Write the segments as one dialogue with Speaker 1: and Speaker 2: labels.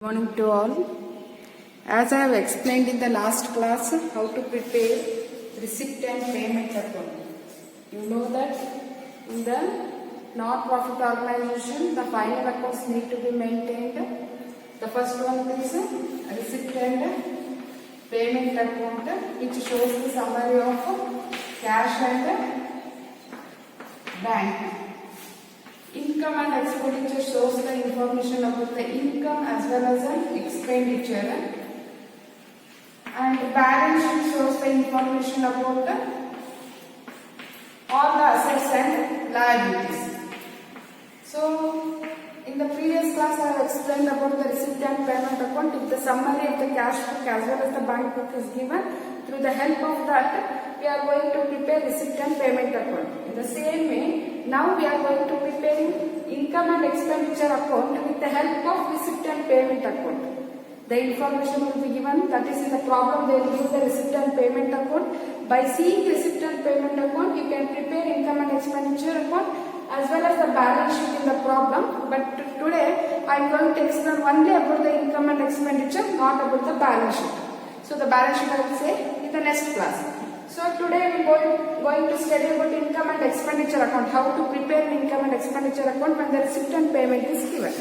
Speaker 1: Good morning to all. As I have explained in the last class how to prepare receipt and payment account. You know that in the non-profit organization the final accounts need to be maintained. The first one is receipt and payment account, which shows the summary of cash and bank. Income and expenditure shows the information about the income as well as an expenditure, and balance sheet shows the information about all the assets and liabilities. So in the previous class I have explained about the receipt and payment account. If the summary of the cash book as well as the bank book is given, through the help of that we are going to prepare receipt and payment account. In the same way, now we are going to prepare income and expenditure account with the help of receipt and payment account. The information will be given, that is in the problem they will give the receipt and payment account. By seeing receipt and payment account, you can prepare income and expenditure account as well as the balance sheet in the problem. But today I am going to explain only about the income and expenditure, not about the balance sheet. So the balance sheet I will say in the next class. So today we are going to study about income and expenditure account, how to prepare an income and expenditure account when the receipt and payment is given.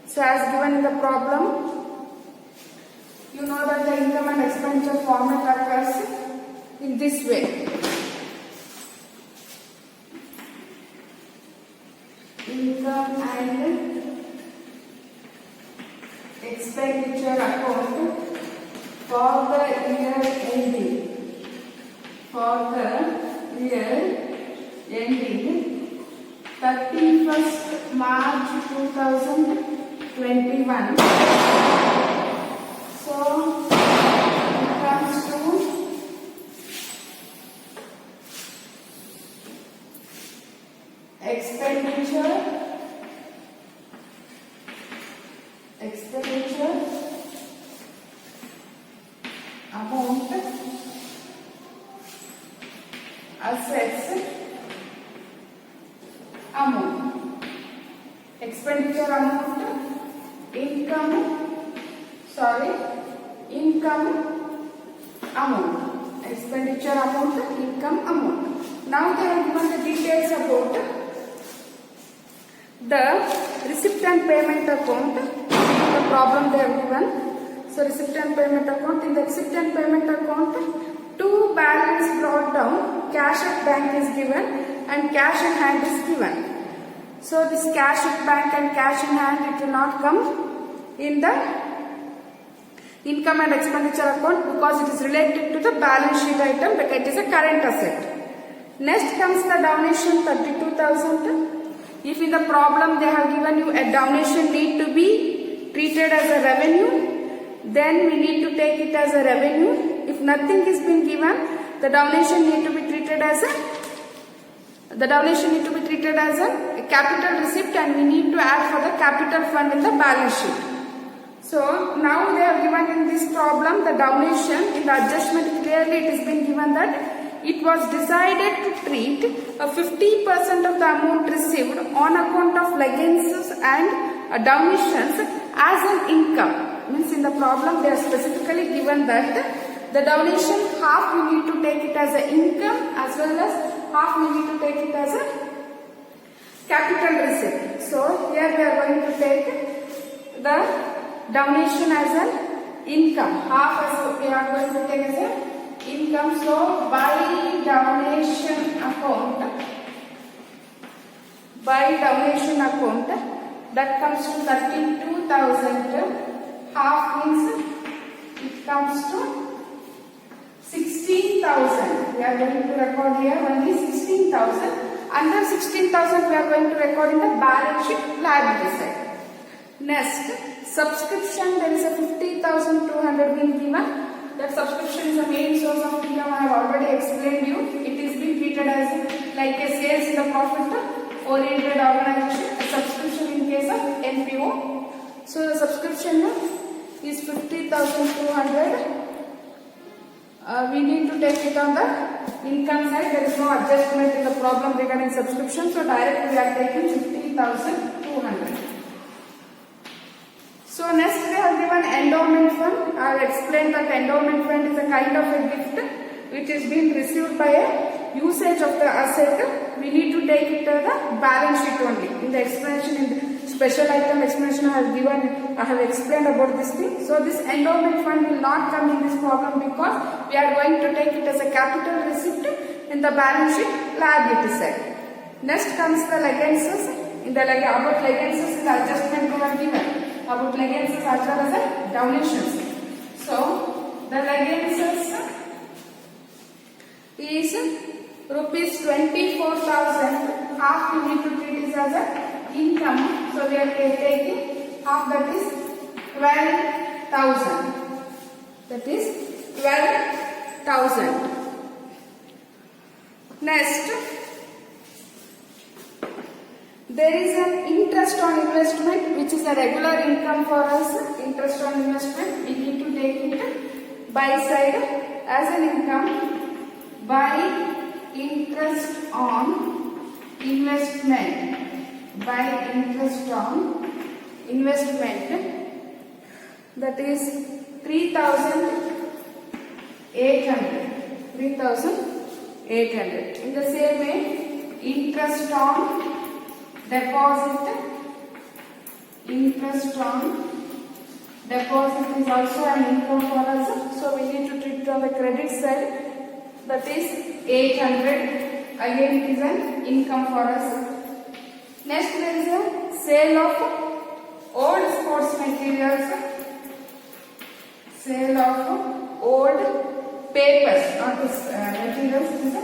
Speaker 1: So as given in the problem, you know that the income and expenditure format occurs in this way. Income and expenditure account for the year ending. For the year ending 31st March 2021. So it comes to expenditure amount, assets amount, expenditure amount, income amount, expenditure amount, income amount. Now they have given the details about the receipt and payment account. The problem they have given. So receipt and payment account, in the receipt and payment account, two balance brought down, cash at bank is given and cash in hand is given. So this cash at bank and cash in hand, it will not come in the income and expenditure account because it is related to the balance sheet item, but it is a current asset. Next comes the donation 32,000. If in the problem they have given you a donation need to be treated as a revenue, then we need to take it as a revenue. If nothing is been given, the donation need to be treated as a capital receipt, and we need to add for the capital fund in the balance sheet. So now they have given in this problem the donation. In the adjustment clearly it has been given that it was decided to treat 50% of the amount received on account of legacies and donations as an income. Means in the problem they are specifically given that the donation half we need to take it as an income as well as half we need to take it as a capital receipt. So here we are going to take the donation as an income. Half as we are going to take as an income. So by donation account that comes to 32,000. Half means it comes to 16,000. We are going to record here only 16,000. Under 16,000 we are going to record in the balance sheet liability side. Next, subscription, there is a 50,200 being given. That subscription is the main source of income. I have already explained you. It is being treated as like a sales in the profit oriented organization. A subscription in case of NPO. So the subscription is 50,200. We need to take it on the income side. There is no adjustment in the problem regarding subscription. So directly we are taking 50,200. So next they have given endowment fund. I will explain that endowment fund is a kind of a gift which is being received by a usage of the asset. We need to take it to the balance sheet only. In the explanation, in the special item explanation I have explained about this thing. So this endowment fund will not come in this problem because we are going to take it as a capital receipt in the balance sheet liability side. Next comes the legacies. In the about legacies, the adjustment we are given about legacies as well as the donations. So the legacies is rupees 24,000. Half you need to treat it as a income. So we are taking half, that is 12,000. That is 12,000. Next, there is an interest on investment which is a regular income for us. Interest on investment, we need to take it by side as an income. By interest on investment, by interest on investment, that is 3,800. 3,800. In the same way, interest on deposit, interest on deposit is also an income for us. So we need to treat it on the credit side. That is 800. Again it is an income for us. Next there is a sale of old sports materials. Sale of old papers, not materials, it is a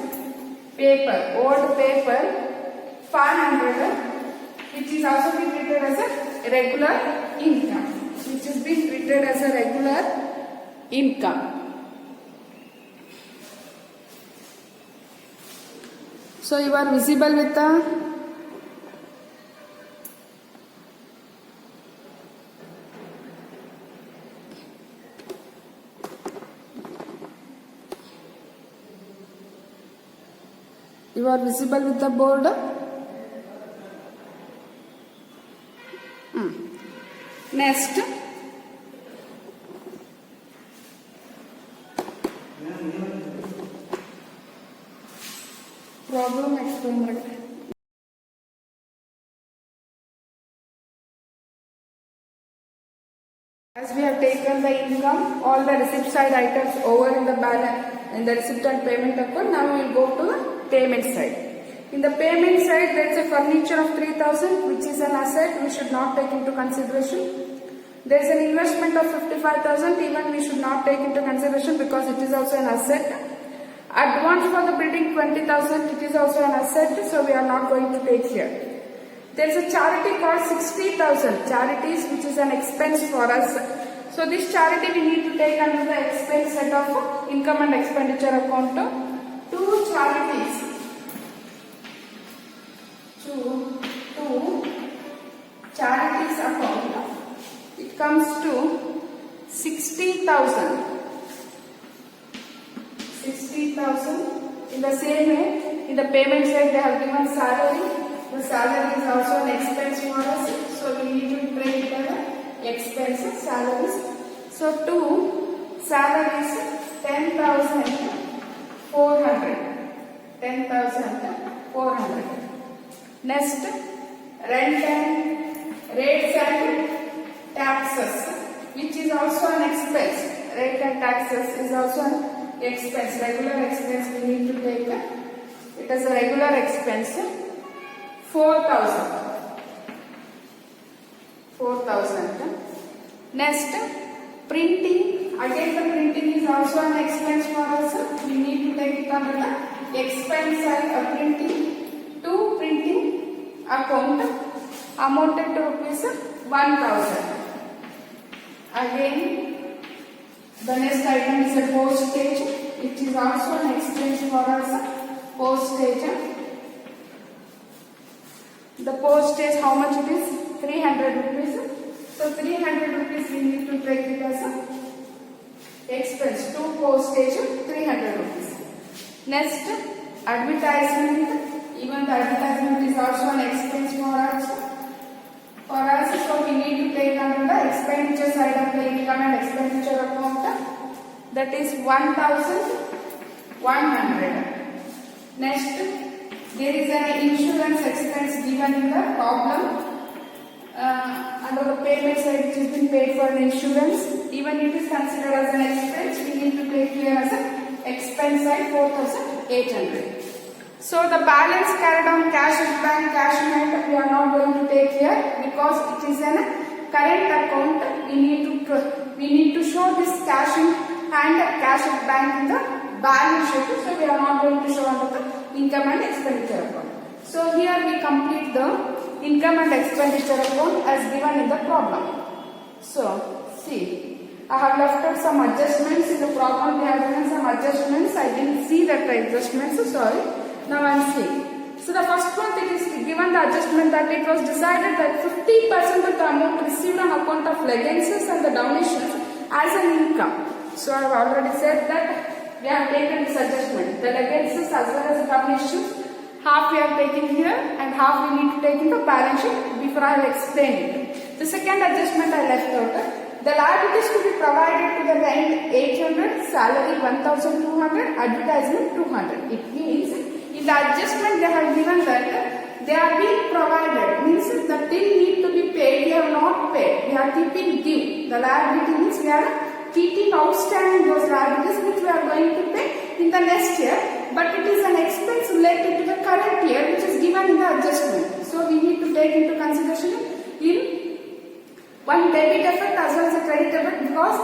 Speaker 1: paper. Old paper 500, which is also being treated as a regular income. Which is being treated as a regular income. So you are visible with the board. Next, problem explain. As we have taken the income, all the receipt side items over in the balance, in the receipt and payment account, now we will go to the payment side. In the payment side, there is a furniture of 3,000, which is an asset we should not take into consideration. There is an investment of 55,000, even we should not take into consideration because it is also an asset. Advance for the building 20,000, it is also an asset, so we are not going to take here. There is a charity called 60,000, charities which is an expense for us. So this charity we need to take under the expense set of income and expenditure account. Two charities. Two charities account. It comes to 60,000. 60,000. In the same way, in the payment side they have given salary. The salary is also an expense for us. So we need to break it as expenses, salaries. So two salaries 10,400. 10,400. Next, rent and rates and taxes, which is also an expense. Rent and taxes is also an expense, regular expense we need to take it as a regular expense. 4,000. Next, printing. Again the printing is also an expense for us. We need to take it under the expense side of printing. To printing account amounted to rupees 1,000. Again, the next item is a postage, which is also an expense for us. Postage. The postage, how much it is? 300 rupees. So 300 rupees we need to take it as a expense. To postage, 300 rupees. Next, advertisement. Even the advertisement is also an expense for us. So we need to take under the expense account, that is 1,100. Next, there is an insurance expense given in the problem. Under the payment side, which has been paid for an insurance, even it is considered as an expense, we need to take here as an expense side 4,800. So the balance carried on cash at bank, cash net, we are not going to take here because it is an current account. We need to show this cash in hand, cash at bank in the balance sheet. So we are not going to show under the income and expenditure account. So here we complete the income and expenditure account as given in the problem. So see, I have left out some adjustments in the problem. They have given some adjustments. I didn't see that adjustments. So sorry. Now I am seeing. So the first one, it is given the adjustment that it was decided that 50% of the amount received on account of legacies and the donations as an income. So I have already said that we have taken this adjustment. The legacies as well as the donations, half we are taking here and half we need to take in the balance sheet before I will explain it. The second adjustment I left out. The liabilities to be provided to the rent 800, salary 1,200, advertisement 200. It means in the adjustment they have given that they are being provided, means the bill need to be paid, we have not paid, we are keeping due. The liability means we are keeping outstanding those liabilities which we are going to pay in the next year, but it is an expense related to the current year which is given in the adjustment. So we need to take into consideration in one debit effect as well as a credit effect, because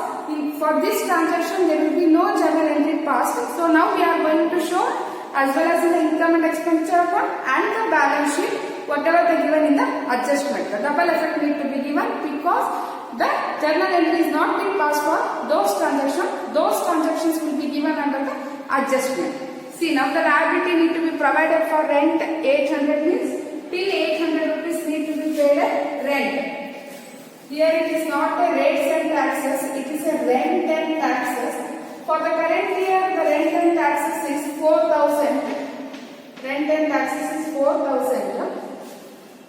Speaker 1: for this transaction there will be no journal entry passed. So now we are going to show as well as in the income and expenditure account and the balance sheet whatever they given in the adjustment. The double effect need to be given because the journal entry is not being passed for those transactions. Those transactions will be given under the adjustment. See, now the liability need to be provided for rent 800 means till 800 rupees need to be paid as rent. Here it is not a rates and taxes, it is a rent and taxes. For the current year, the rent and taxes is 4,000. Rent and taxes is 4,000.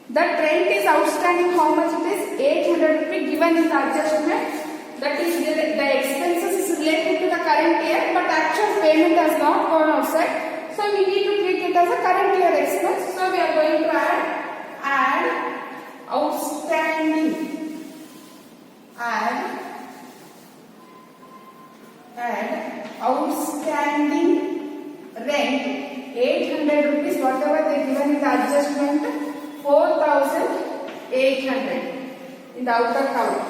Speaker 1: That rent is outstanding. How much it is? 800 rupees given in the adjustment. That is the expenses is related to the current year, but actual payment has not gone outside. So we need to treat it as a current year expense. So we are going to add outstanding. Add outstanding rent 800 rupees, whatever they given in the adjustment 4,800 in the outer column.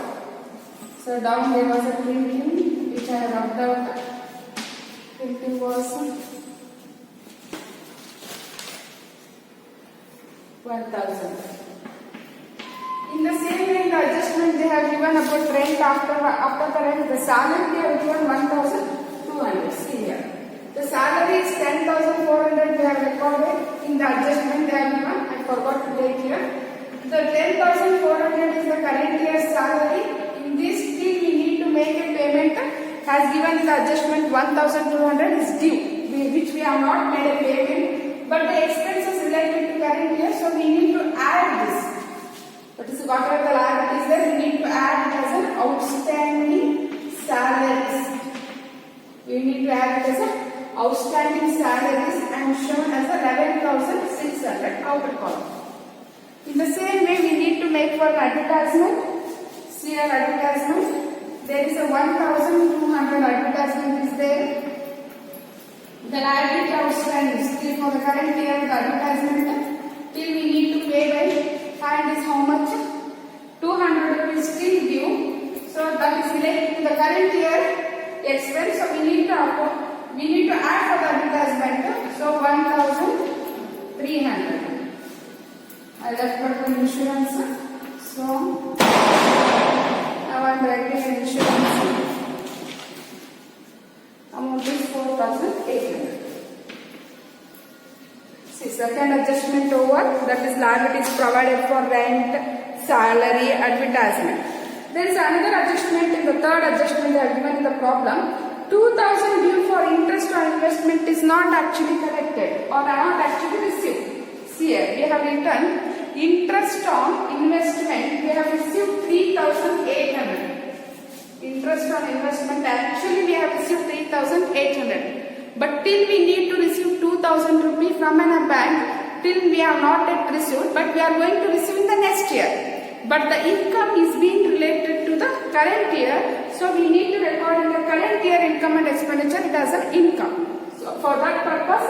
Speaker 1: So down there was a printing which I have rubbed out. Printing was 1,000. In the same way, in the adjustment they have given about rent after the rent, the salary they have given 1,200. See here. The salary is 10,400 they have recorded. In the adjustment they have given, I forgot to take here. The 10,400 is the current year's salary. In this still we need to make a payment as given in the adjustment 1,200 is due, which we have not made a payment. But the expenses related to current year, so we need to add this. That is whatever the liability is there, we need to add it as an outstanding salaries. We need to add it as an outstanding salaries and shown as a 11,600 outer column. In the same way, we need to make for an advertisement. See here advertisement. There is a 1,200 advertisement is there. The liability outstanding still for the current year the advertisement till we need to pay by and is how much? 200 rupees still due. So that is related to the current year expense. So we need to add for the advertisement. So 1,300. I left for the insurance. So now I am writing insurance. Amount is 4,800. See, second adjustment over, that is liabilities provided for rent, salary, advertisement. There is another adjustment in the third adjustment they have given in the problem. 2,000 due for interest on investment is not actually collected or not actually received. See here, we have written interest on investment, we have received 3,800. interest on investment. Actually, we have received 3,800, but till we need to receive 2,000 rupees from a bank. Till we have not yet received, but we are going to receive in the next year. But the income is being related to the current year, so we need to record in the current year income and expenditure it as an income. So for that purpose,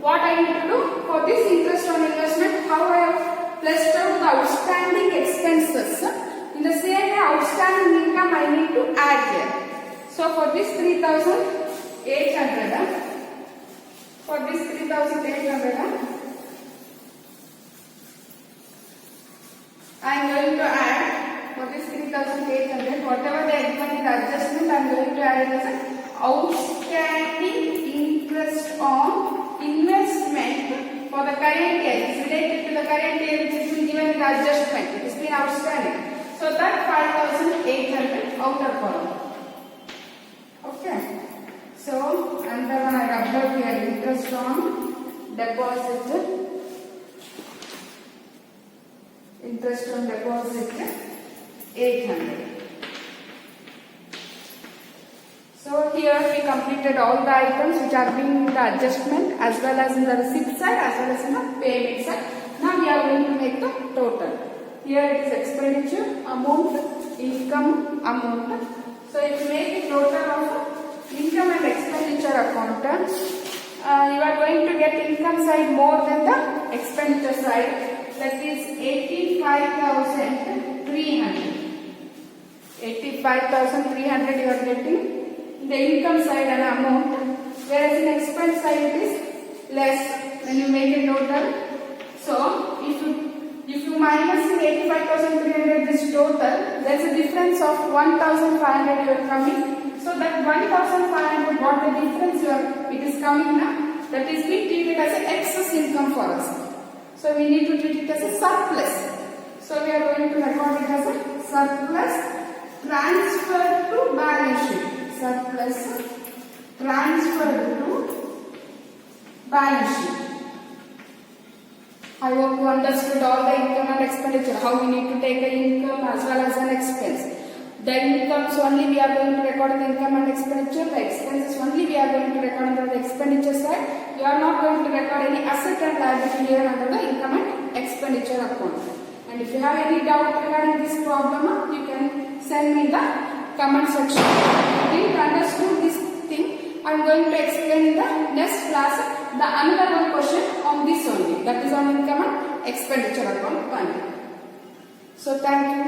Speaker 1: what I need to do for this interest on investment, how I have placed out the outstanding expenses. In the same way, outstanding income I need to add here. So for this 3,800, I am going to add for this 3,800, whatever the element adjustment, I am going to add it as an outstanding interest on investment for the current year. It is related to the current year which has been given in the adjustment. It has been outstanding. So that 5,800 outer column. Okay. So under one I rubbed here interest on deposit. Interest on deposit 800. So here we completed all the items which are being in the adjustment as well as in the receipt side as well as in the payment side. Now we are going to make the total. Here it is expenditure amount, income amount. So if you make a total of income and expenditure account, you are going to get income side more than the expenditure side. That is 85,300. 85,300 you are getting the income side and amount, whereas in expense side it is less when you make a total. So if you minus 85,300 this total, there is a difference of 1,500 you are coming. So that 1,500, what the difference it is coming now, that is being treated as an excess income for us. So we need to treat it as a surplus. So we are going to record it as a surplus transferred to balance sheet. Surplus transferred to balance sheet. I hope you understood all the income and expenditure, how we need to take the income as well as an expense. The incomes only we are going to record the income and expenditure. The expenses only we are going to record under the expenditure side. We are not going to record any asset and liability here under the income and expenditure account. And if you have any doubt regarding this problem, you can send me in the comment section. If you didn't understood this thing, I am going to explain in the next class the another one question on this only. That is on income and expenditure account only. So thank you.